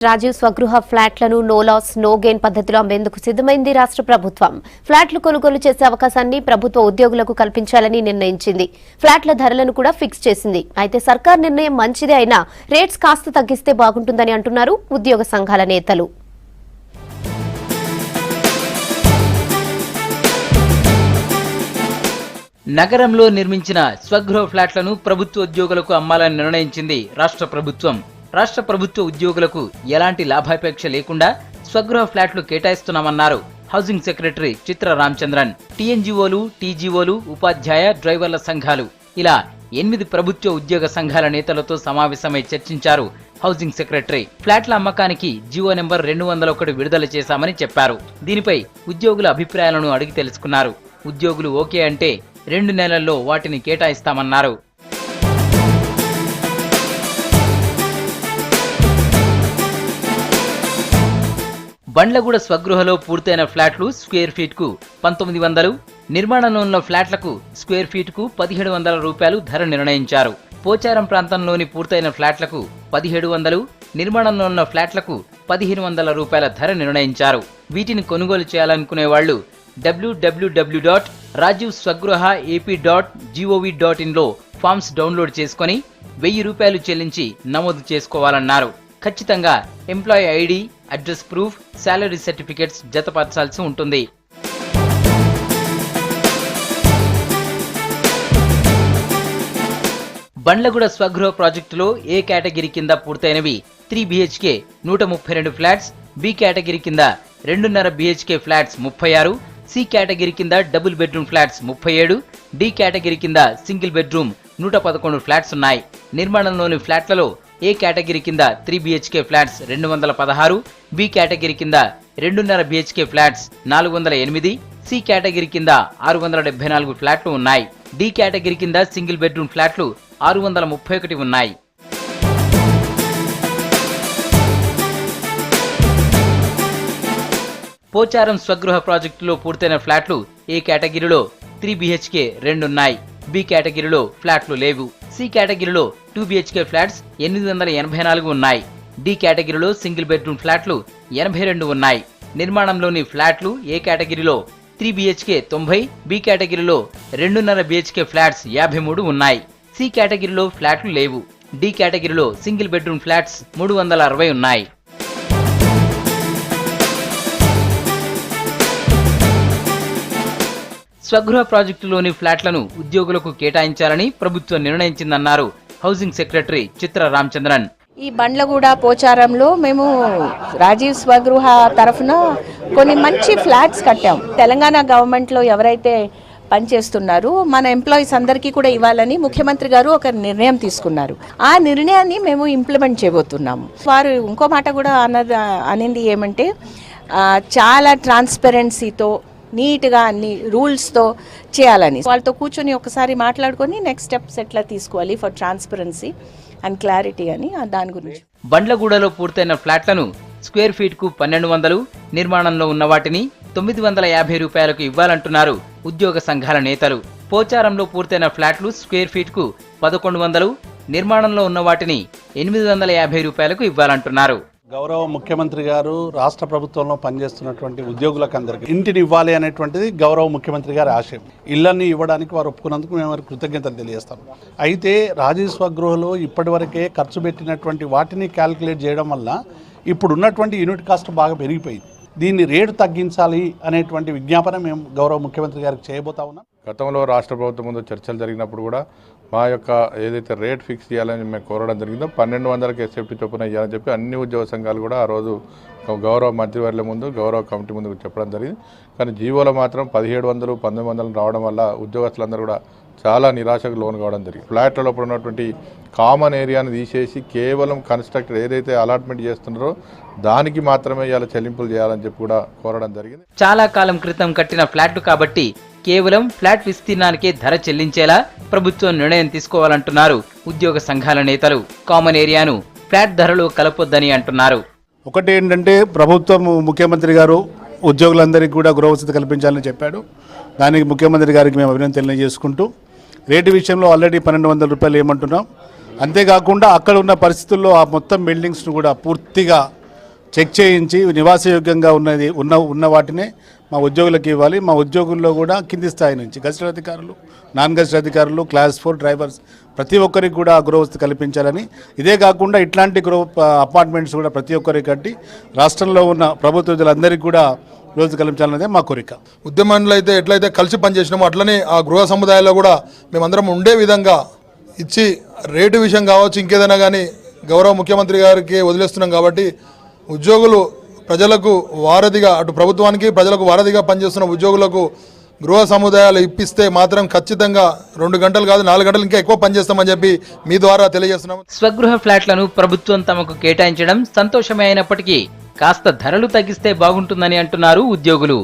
రాజీవ్ స్వగృహ ఫ్లాట్లను no loss no gain పద్ధతిలో అమ్మేందుకు సిద్ధమైంది రాష్ట్ర ప్రభుత్వం. ఫ్లాట్లు కొనుగోలు చేసే అవకాశాన్ని ప్రభుత్వ ఉద్యోగులకు కల్పించాలని నిర్ణయించింది. ఫ్లాట్ల ధరలను కూడా ఫిక్స్ చేసింది. అయితే సర్కార్ నిర్ణయం మంచిదే అయినా రేట్స్ కాస్త తగ్గిస్తే బాగుంటుందని అంటున్నారు ఉద్యోగ సంఘాల నేతలు. నగరంలో నిర్మించిన స్వగృహ ఫ్లాట్లను ప్రభుత్వ ఉద్యోగులకు అమ్మాలని నిర్ణయించింది రాష్ట్ర ప్రభుత్వం. రాష్ట్ర ప్రభుత్వ ఉద్యోగులకు ఎలాంటి లాభాపేక్ష లేకుండా స్వగృహ ఫ్లాట్లు కేటాయిస్తున్నామన్నారు హౌసింగ్ సెక్రటరీ చిత్ర రామచంద్రన్. టీఎన్జీఓలు, టీజీఓలు, ఉపాధ్యాయ, డ్రైవర్ల సంఘాలు ఇలా 8 ప్రభుత్వ ఉద్యోగ సంఘాల నేతలతో సమావేశమై చర్చించారు హౌసింగ్ సెక్రటరీ. ఫ్లాట్ల అమ్మకానికి జీవో నెంబర్ 201 విడుదల చేశామని చెప్పారు. దీనిపై ఉద్యోగుల అభిప్రాయాలను అడిగి తెలుసుకున్నారు. ఉద్యోగులు ఓకే అంటే 2 నెలల్లో వాటిని కేటాయిస్తామన్నారు. బండ్లగూడ స్వగృహలో పూర్తయిన ఫ్లాట్లు స్క్వేర్ ఫీట్ కు 1900, నిర్మాణంలో ఉన్న ఫ్లాట్లకు స్క్వేర్ ఫీట్ కు 1700 రూపాయలు ధర నిర్ణయించారు. పోచారం ప్రాంతంలోని పూర్తయిన ఫ్లాట్లకు 1700, నిర్మాణంలో ఉన్న ఫ్లాట్లకు 1500 రూపాయల ధర నిర్ణయించారు. వీటిని కొనుగోలు చేయాలనుకునే వాళ్లు www.rajivswagraha.ap.gov.in లో ఫామ్స్ డౌన్లోడ్ చేసుకుని 1000 రూపాయలు చెల్లించి నమోదు చేసుకోవాలన్నారు. ఖచ్చితంగా employee ID, address proof, salary certificates జతపరచాల్సి ఉంటుంది. బండ్లగూడ స్వగృహ ప్రాజెక్టులో ఏ కేటగిరీ కింద పూర్తయినవి 3 BHK 132 ఫ్లాట్స్, బి కేటగిరీ కింద 2.5 BHK ఫ్లాట్స్ 36, సి కేటగిరీ కింద double bedroom flats 37, D category కింద సింగిల్ బెడ్రూమ్ 111 ఫ్లాట్స్ ఉన్నాయి. నిర్మాణంలోని ఫ్లాట్లలో ఏ కేటగిరీ కింద 3 BHK ఫ్లాట్స్ 216, బి కేటగిరీ కింద 2.5 BHK ఫ్లాట్స్ 408, సి కేటగిరీ కింద 674 ఫ్లాట్లు ఉన్నాయి. డి కేటగిరీ కింద సింగిల్ బెడ్రూమ్ ఫ్లాట్లు 631 ఉన్నాయి. పోచారం స్వగృహ ప్రాజెక్టులో పూర్తయిన ఫ్లాట్లు ఏ కేటగిరీలో 3 BHK 2 ఉన్నాయి. బి కేటగిరీలో ఫ్లాట్లు లేవు. సి కేటగిరీలో 2 BHK ఫ్లాట్స్ 884 ఉన్నాయి. డి కేటగిరీలో సింగిల్ బెడ్రూమ్ ఫ్లాట్లు 82 ఉన్నాయి. నిర్మాణంలోని ఫ్లాట్లు ఏ కేటగిరీలో 3 BHK 90, బి కేటగిరీలో 2.5 BHK ఫ్లాట్స్ 53 ఉన్నాయి. సి కేటగిరీలో ఫ్లాట్లు లేవు. డి కేటగిరీలో సింగిల్ బెడ్రూమ్ ఫ్లాట్స్ 360 ఉన్నాయి. స్వగృహ ప్రాజెక్టులోని ఫ్లాట్లను ఉద్యోగులకు కేటాయించాలని ప్రభుత్వం నిర్ణయించిందన్నారు హౌసింగ్ సెక్రటరీ చిత్ర రామచంద్రన్. ఈ బండ్లగూడ పోచారంలో మేము రాజీవ్ స్వగృహ తరఫున కొన్ని మంచి ఫ్లాట్స్ కట్టాం. తెలంగాణ గవర్నమెంట్లో ఎవరైతే పనిచేస్తున్నారు మన ఎంప్లాయీస్ అందరికీ కూడా ఇవ్వాలని ముఖ్యమంత్రి గారు ఒక నిర్ణయం తీసుకున్నారు. ఆ నిర్ణయాన్ని మేము ఇంప్లిమెంట్ చేయబోతున్నాము. వారు ఇంకో మాట కూడా అనింది ఏమంటే చాలా ట్రాన్స్పరెన్సీతో నీట్గా అన్ని రూల్స్తో చేయాలని. వాళ్ళతో కూర్చొని ఒకసారి మాట్లాడుకొని నెక్స్ట్ స్టెప్స్ ఎట్లా తీసుకోవాలి ఫర్ ట్రాన్స్పరెన్సీ అండ్ క్లారిటీ అని దాని గురించి. బండ్లగూడలో పూర్తయిన ఫ్లాట్లను స్క్వేర్ ఫీట్ కు 1200, నిర్మాణంలో ఉన్న వాటిని 950 రూపాయలకు ఇవ్వాలంటున్నారు ఉద్యోగ సంఘాల నేతలు. పోచారంలో పూర్తయిన ఫ్లాట్లు స్క్వేర్ ఫీట్ కు 1100, నిర్మాణంలో ఉన్న వాటిని 850 రూపాయలకు ఇవ్వాలంటున్నారు. గౌరవ ముఖ్యమంత్రి గారు రాష్ట్ర ప్రభుత్వంలో పనిచేస్తున్నటువంటి ఉద్యోగులకు అందరికీ ఇంటిని ఇవ్వాలి అనేటువంటిది గౌరవ ముఖ్యమంత్రి గారి ఆశయం. ఇళ్లని ఇవ్వడానికి వారు ఒప్పుకున్నందుకు మేము వారికి కృతజ్ఞతలు తెలియజేస్తాం. అయితే రాజీవ్ స్వగృహలో ఇప్పటివరకే ఖర్చు పెట్టినటువంటి వాటిని క్యాల్కులేట్ చేయడం వల్ల ఇప్పుడు ఉన్నటువంటి యూనిట్ కాస్ట్ బాగా పెరిగిపోయింది. దీన్ని రేటు తగ్గించాలి అనేటువంటి విజ్ఞాపన మేము గౌరవ ముఖ్యమంత్రి గారికి చేయబోతా ఉన్నాం. గతంలో రాష్ట్ర ప్రభుత్వం ముందు చర్చలు జరిగినప్పుడు కూడా మా యొక్క ఏదైతే రేట్ ఫిక్స్ చేయాలని మేము కోరడం జరిగిందో 1200కి ఎస్ఎఫ్టీ చొప్పున ఇవ్వాలని చెప్పి అన్ని ఉద్యోగ సంఘాలు కూడా ఆ రోజు గౌరవ మంత్రివర్యుల ముందు గౌరవ కమిటీ ముందు చెప్పడం జరిగింది. కానీ జీవోలో మాత్రం 1700, 1900 రావడం వల్ల ఉద్యోగస్తులందరూ కూడా చాలా నిరాశకు లోను కావడం జరిగింది. ఫ్లాట్లలో ఉన్నటువంటి కామన్ ఏరియాను తీసేసి కేవలం కన్స్ట్రక్టర్ ఏదైతే అలాట్మెంట్ చేస్తున్నారో దానికి మాత్రమే ఇలా చెల్లింపులు చేయాలని చెప్పి కూడా కోరడం జరిగింది. చాలా కాలం క్రితం కట్టిన ఫ్లాట్లు కాబట్టి కేవలం ఫ్లాట్ విస్తీర్ణానికే ధర చెల్లించేలా ప్రభుత్వం నిర్ణయం తీసుకోవాలంటున్నారు ఉద్యోగ సంఘాల నేతలు. కామన్ ఏరియాను ఫ్లాట్ ధరలో కలపొద్దని అంటున్నారు. ఒకటి ఏంటంటే ప్రభుత్వం ముఖ్యమంత్రి గారు ఉద్యోగులందరికీ కూడా గృహవసతి కల్పించాలని చెప్పాడు. దానికి ముఖ్యమంత్రి గారికి మేము అభినందన తెలియజేసుకుంటూ రేటు విషయంలో ఆల్రెడీ 1200 రూపాయలు ఏమంటున్నాం. అంతేకాకుండా అక్కడ ఉన్న పరిస్థితుల్లో ఆ మొత్తం బిల్డింగ్స్ను కూడా పూర్తిగా చెక్ చేయించి నివాసయోగ్యంగా ఉన్న వాటినే మా ఉద్యోగులకు ఇవ్వాలి. మా ఉద్యోగుల్లో కూడా కింది స్థాయి నుంచి గజిటెడ్ అధికారులు, నాన్ గజిటెడ్ అధికారులు, క్లాస్ 4 డ్రైవర్స్ ప్రతి ఒక్కరికి కూడా గృహవసతి కల్పించాలని, ఇదే కాకుండా ఇట్లాంటి అపార్ట్మెంట్స్ కూడా ప్రతి ఒక్కరికి కట్టి రాష్ట్రంలో ఉన్న ప్రభుత్వ ఉద్యోగులందరికీ కూడా రోజు కల్పించాలనేదే మా కోరిక. ఉద్యమంలో అయితే ఎట్లయితే కలిసి పనిచేసినామో అట్లనే ఆ గృహ సముదాయాల్లో కూడా మేమందరం ఉండే విధంగా ఇచ్చి రేటు విషయం కావచ్చు ఇంకేదైనా కానీ గౌరవ ముఖ్యమంత్రి గారికి వదిలేస్తున్నాం కాబట్టి ఉద్యోగులు ప్రజలకు వారధిగా అటు ప్రభుత్వానికి ప్రజలకు వారధిగా పనిచేస్తున్న ఉద్యోగులకు గృహ సముదాయాలు ఇప్పిస్తే మాత్రం ఖచ్చితంగా 2 గంటలు కాదు 4 గంటలు ఇంకా ఎక్కువ పనిచేస్తామని చెప్పి మీ ద్వారా తెలియజేస్తున్నాం. స్వగృహ ఫ్లాట్లను ప్రభుత్వం తమకు కేటాయించడం సంతోషమే అయినప్పటికీ కాస్త ధరలు తగ్గిస్తే బాగుంటుందని అంటున్నారు ఉద్యోగులు.